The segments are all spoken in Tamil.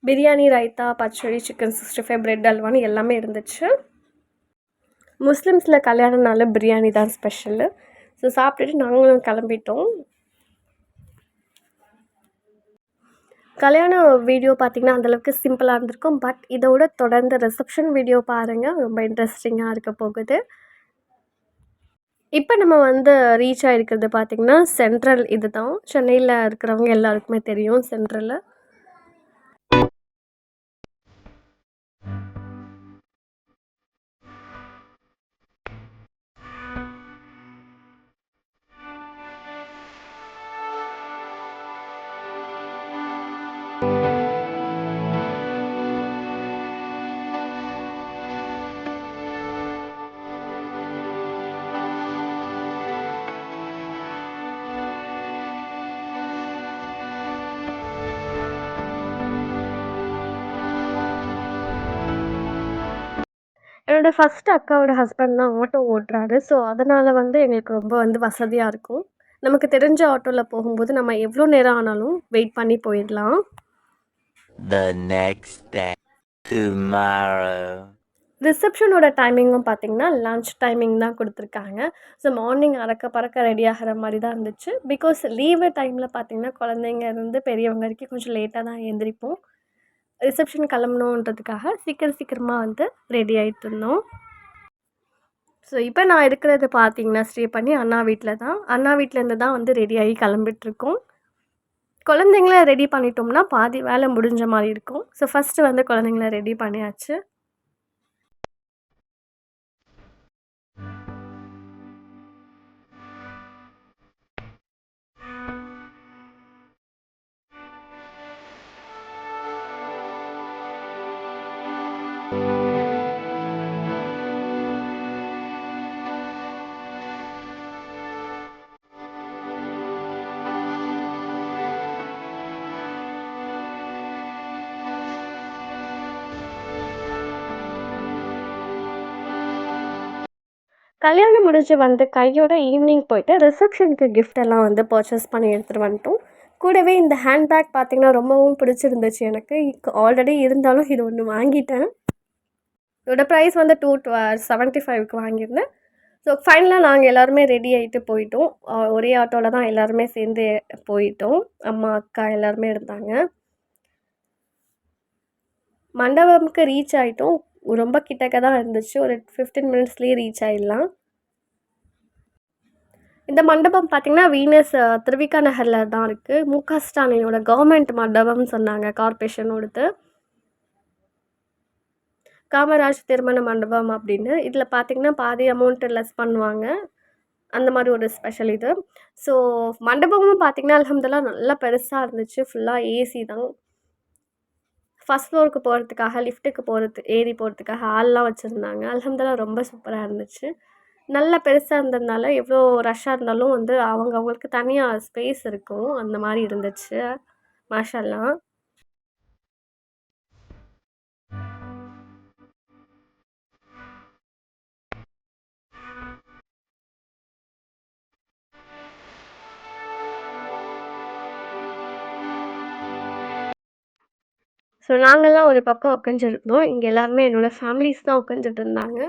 பிரியாணி, ரைத்தா, பச்சடி, சிக்கன் 65, பிரெட் அல்வான்னு எல்லாமே இருந்துச்சு. முஸ்லிம்ஸில் கல்யாணம்னால பிரியாணி தான் ஸ்பெஷலு. ஸோ சாப்பிட்டுட்டு நாங்களும் கிளம்பிட்டோம். கல்யாண வீடியோ பார்த்திங்கன்னா அந்தளவுக்கு சிம்பிளாக இருந்திருக்கும். பட் இதோட தொடர்ந்து ரிசப்ஷன் வீடியோ பாருங்கள், ரொம்ப இன்ட்ரெஸ்டிங்காக இருக்க போகுது. இப்போ நம்ம ரீச் ஆகிருக்கிறது பார்த்திங்கன்னா சென்ட்ரல். இது தான் சென்னையில் இருக்கிறவங்க எல்லாருக்குமே தெரியும் சென்ட்ரலில். என்னோடய ஃபஸ்ட் அக்காவோட ஹஸ்பண்ட் தான் ஆட்டோ ஓட்டுறாரு. ஸோ அதனால் எங்களுக்கு ரொம்ப வசதியாக இருக்கும். நமக்கு தெரிஞ்ச ஆட்டோவில் போகும்போது நம்ம எவ்வளோ நேரம் ஆனாலும் வெயிட் பண்ணி போயிடலாம். The next day, tomorrow. ரிசப்ஷனோட டைமிங்கும் பார்த்திங்கன்னா லன்ச் டைமிங் தான் கொடுத்துருக்காங்க. ஸோ மார்னிங் அறக்க பறக்க ரெடி ஆகிற மாதிரி தான் இருந்துச்சு. பிகாஸ் லீவு டைமில் பார்த்திங்கன்னா குழந்தைங்க இருந்து பெரியவங்க வரைக்கும் கொஞ்சம் லேட்டாக தான் எழுந்திரிப்போம். ரிசப்ஷன் கிளம்பணுன்றதுக்காக சீக்கிரமாக ரெடி ஆகிட்டு இருந்தோம். ஸோ இப்போ நான் இருக்கிறது பார்த்திங்கன்னா ஸ்டே பண்ணி அண்ணா வீட்டில் தான். அண்ணா வீட்டிலேருந்து தான் ரெடி ஆகி கிளம்பிட்டுருக்கோம். குழந்தைங்கள ரெடி பண்ணிட்டோம்னா பாதி வேலை முடிஞ்ச மாதிரி இருக்கும். ஸோ ஃபஸ்ட்டு குழந்தைங்கள ரெடி பண்ணியாச்சு. கல்யாணம் முடிஞ்சு கையோட ஈவினிங் போயிட்டு ரிசப்ஷனுக்கு கிஃப்ட் எல்லாம் பர்ச்சேஸ் பண்ணி எடுத்துகிட்டு வந்துட்டோம். கூடவே இந்த ஹேண்ட்பேக் பார்த்திங்கன்னா ரொம்பவும் பிடிச்சிருந்துச்சு எனக்கு. ஆல்ரெடி இருந்தாலும் இது ஒன்று வாங்கிட்டேன். இதோட ப்ரைஸ் 275க்கு வாங்கியிருந்தேன். ஸோ ஃபைனலாக நாங்கள் எல்லாருமே ரெடி ஆகிட்டு போயிட்டோம். ஒரே ஆட்டோவில் தான் எல்லாருமே சேர்ந்து போயிட்டோம். அம்மா, அக்கா எல்லாருமே இருந்தாங்க. மண்டபமுக்கு ரீச் ஆகிட்டோம். ரொம்ப கிட்டக்க தான் இருந்துச்சு. ஒரு 15 மினிட்ஸ்லேயே ரீச் ஆகிடலாம். இந்த மண்டபம் பார்த்திங்கன்னா வீனஸ் திருவிக்கா நகரில் தான் இருக்குது. முக ஸ்டாலினோட கவர்மெண்ட் மண்டபம்னு சொன்னாங்க, கார்பரேஷனோடது. காமராஜ் திருமண மண்டபம் அப்படின்னு. இதில் பார்த்திங்கன்னா பாதி அமௌண்ட்டு லெஸ் பண்ணுவாங்க. அந்த மாதிரி ஒரு ஸ்பெஷல் இது. ஸோ மண்டபமும் பார்த்திங்கன்னா அல்ஹம்துலில்லாஹ் நல்லா பெருசாக இருந்துச்சு. ஃபுல்லாக ஏசி தான். ஃபஸ்ட் ஃப்ளோருக்கு போகிறதுக்காக லிஃப்ட்டுக்கு ஏறி போகிறதுக்காக ஹால்லாம் வச்சுருந்தாங்க. அல்ஹம்துலில்லாஹ் ரொம்ப சூப்பராக இருந்துச்சு. நல்லா பெருசாக இருந்ததுனால எவ்வளோ ரஷ்ஷாக இருந்தாலும் அவங்களுக்கு தனியாக ஸ்பேஸ் இருக்கும். அந்த மாதிரி இருந்துச்சு. மாஷாஅல்லாஹ். ஸோ நாங்கலாம் ஒரு பக்கம் உட்காந்துருந்தோம். இங்க எல்லாருமே என்னோட ஃபேமிலிஸ் தான் உட்காந்துட்டு இருந்தாங்க.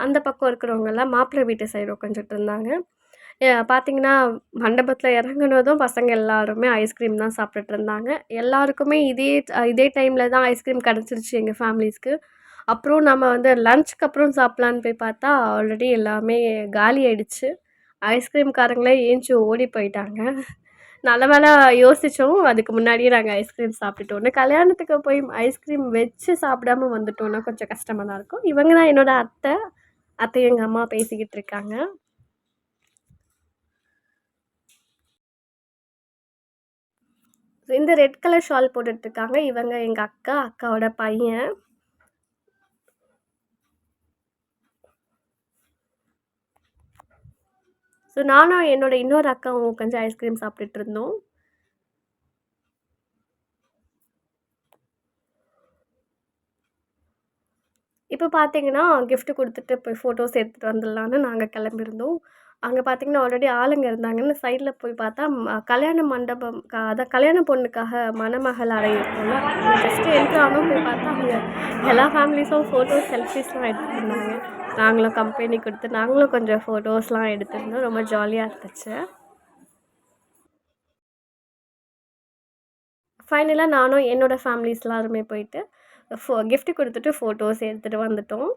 அந்த பக்கம் இருக்கிறவங்கலாம் மாப்பிள்ளை வீட்டு சைடு உட்காந்துட்டு இருந்தாங்க. பார்த்தீங்கன்னா, மண்டபத்தில இறங்குனதும் பசங்க எல்லாருமே ஐஸ்கிரீம் தான் சாப்பிட்டுட்டு இருந்தாங்க. எல்லாருக்குமே இதே டைம்ல தான் ஐஸ்கிரீம் கிடச்சிருச்சு எங்க ஃபேமிலிஸ்க்கு. அப்புறம் நம்ம வந்து லஞ்சுக்கு அப்புறம் சாப்பிடலான்னு போய் பார்த்தா, ஆல்ரெடி எல்லாமே காலி ஆயிடுச்சு. ஐஸ்கிரீம்காரங்களே ஏஞ்சி ஓடி போயிட்டாங்க. நல்ல வேளை யோசிச்சோம். அதுக்கு முன்னாடியே நாங்க ஐஸ்கிரீம் சாப்பிட்டுட்டோன்னு. கல்யாணத்துக்கு போய் ஐஸ்கிரீம் வச்சு சாப்பிடாம வந்துட்டோம்னா கொஞ்சம் கஷ்டமா தான் இருக்கும். இவங்க தான் என்னோட அத்தை. அத்தையும் எங்க அம்மா பேசிக்கிட்டு இருக்காங்க. இந்த ரெட் கலர் ஷால் போட்டுட்ருக்காங்க. இவங்க எங்க அக்கா, அக்காவோட பையன். ஸோ நானும் என்னோட இன்னொரு அக்காவும் உட்காந்து ஐஸ்கிரீம் சாப்பிட்டுட்டு இருந்தோம். இப்போ பார்த்தீங்கன்னா, கிஃப்ட் குடுத்துட்டு போய் ஃபோட்டோஸ் எடுத்துட்டு வந்துடலான்னு நாங்க கிளம்பியிருந்தோம். அங்க பார்த்தீங்கன்னா, ஆல்ரெடி ஆளுங்க இருந்தாங்கன்னு சைட்ல போய் பார்த்தா, கல்யாண மண்டபம் அதான் கல்யாண பொண்ணுக்காக மணமகள் அறை இருக்கும்ல, அங்க ஜஸ்ட் என்ட்ரு ஆனோம். போய் பார்த்தா, அங்க எல்லா ஃபேமிலிஸும் ஃபோட்டோஸ், செல்ஃபீஸ்லாம் எடுத்துட்டு இருந்தாங்க. நாங்களும் கம்பெனி குடுத்து, நாங்களும் கொஞ்சம் ஃபோட்டோஸ்லாம் எடுத்திருந்தோம். ரொம்ப ஜாலியா இருந்துச்சு. ஃபைனலா நானும் என்னோட ஃபேமிலிஸ் எல்லாருமே போயிட்டு, கிஃப்ட் குடுத்துட்டு ஃபோட்டோஸ் எடுத்துட்டு வந்துட்டோம்.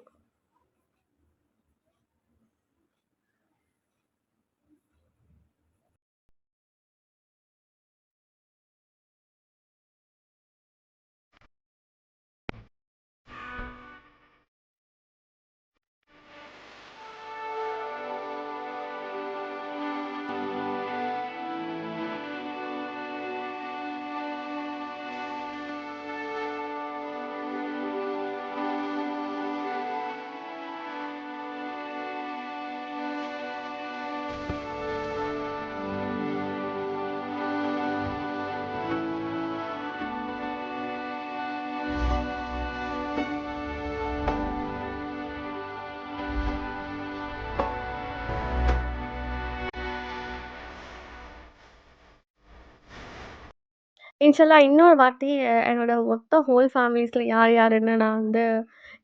இன்ஷால்லா இன்னொரு வாட்டி என்னோட மொத்த ஹோல் ஃபேமிலிஸ்ல யார் யாருன்னு நான் வந்து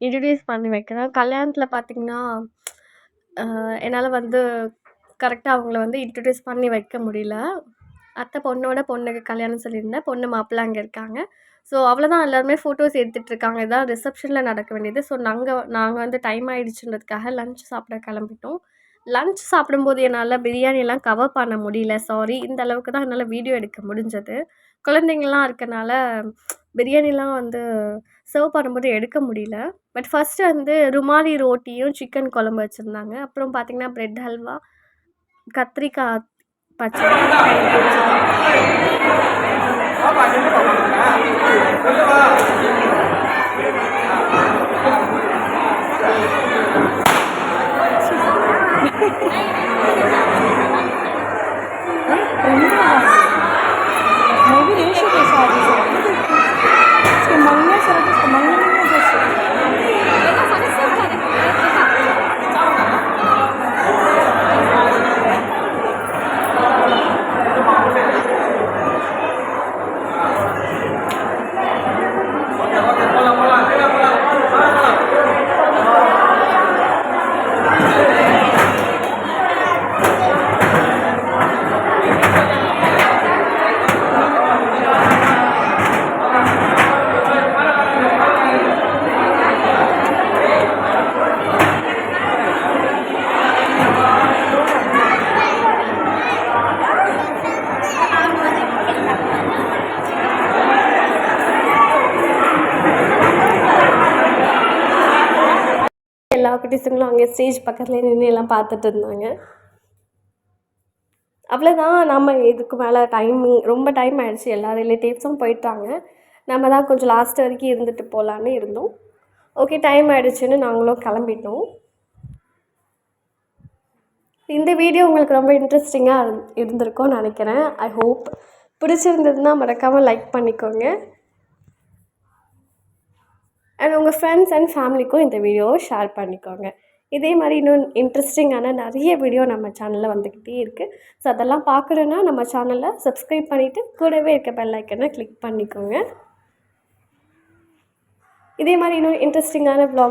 இன்ட்ரோடியூஸ் பண்ணி வைக்கிறேன். கல்யாணத்தில பார்த்தீங்கன்னா, என்னால வந்து கரெக்ட்டா அவங்கள வந்து இன்ட்ரோடியூஸ் பண்ணி வைக்க முடியல. அத்தை பொண்ணோட பொண்ணுக்கு கல்யாணம் சொல்லியிருந்தேன். பொண்ணு மாப்பிள்ளை அங்க இருக்காங்க. ஸோ அவ்வளோதான் எல்லாருமே ஃபோட்டோஸ் எடுத்துட்டுருக்காங்க. இதான் ரிசப்ஷனில் நடக்க வேண்டியது. ஸோ நாங்க வந்து டைம் ஆயிடுச்சுன்றதுக்காக லஞ்ச் சாப்பிட கிளம்பிட்டோம். லஞ்ச் சாப்பிடும்போது என்னால பிரியாணிலாம் கவர் பண்ண முடியல. சாரி. இந்த அளவுக்கு தான் என்னால வீடியோ எடுக்க முடிஞ்சது. குழந்தைங்கலாம் இருக்கனால பிரியாணிலாம் வந்து சர்வ் பண்ணும்போது எடுக்க முடியல. பட் ஃபர்ஸ்ட்டு வந்து ருமாலி ரோட்டியும், சிக்கன் குழம்பு வச்சிருந்தாங்க. அப்புறம் பார்த்தீங்கன்னா, பிரெட் ஹல்வா, கத்திரிக்காய் பச்சடி. मैं भी रेशो के शादी से इसके मंगने से इसके मंगने में जैसे எல்லா குட்டீஸுங்களும் அங்கே ஸ்டேஜ் பக்கத்துலேயே நின்று எல்லாம் பார்த்துட்டு இருந்தாங்க. அவ்வளோதான். நம்ம இதுக்கு மேலே ரொம்ப டைம் ஆயிடுச்சு. எல்லா ரிலேட்டிவ்ஸும் போயிட்டாங்க. நம்ம தான் கொஞ்சம் லாஸ்ட் வரைக்கும் இருந்துட்டு போகலான்னு இருந்தோம். ஓகே, டைம் ஆயிடுச்சுன்னு நாங்களும் கிளம்பிட்டோம். இந்த வீடியோ உங்களுக்கு ரொம்ப இன்ட்ரெஸ்டிங்காக இருந்திருக்கும்னு நினைக்கிறேன். ஐ ஹோப் பிடிச்சிருந்ததுன்னா மறக்காமல் லைக் பண்ணிக்கோங்க. அண்ட் உங்கள் ஃப்ரெண்ட்ஸ் அண்ட் ஃபேமிலிக்கும் இந்த வீடியோவை ஷேர் பண்ணிக்கோங்க. இதே மாதிரி இன்னும் இன்ட்ரெஸ்டிங்கான நிறைய வீடியோ நம்ம சேனலில் வந்துக்கிட்டே இருக்குது. ஸோ அதெல்லாம் பார்க்கணுன்னா நம்ம சேனலை சப்ஸ்கிரைப் பண்ணிவிட்டு கூடவே இருக்க பெல் ஐக்கனை கிளிக் பண்ணிக்கோங்க. இதே மாதிரி இன்னும் இன்ட்ரெஸ்டிங்கான vlog